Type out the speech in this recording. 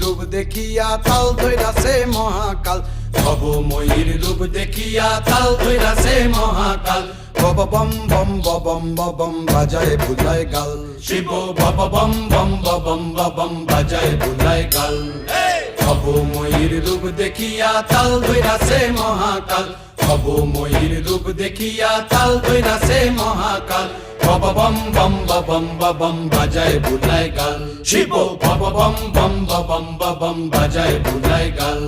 রূপ দেখিয়া তাল ধইরাছে মহাকাল, ভবময়ীর রূপ দেখিয়া তাল ধইরাছে মহাকাল। বব বম বম বম বম বাজায় বুলায় গাল, শিব বব বম বম বম বম বাজায় বুলায় গাল। ভবময়ীর রূপ দেখিয়া তাল ধইরাছে মহাকাল, ভবময়ীর রূপ দেখিয়া তাল ধইরাছে মহাকাল। বব বম বম বম বাজায় বুলায় গাল, শিব বব বম বম বম বাজায় বুলায় গাল।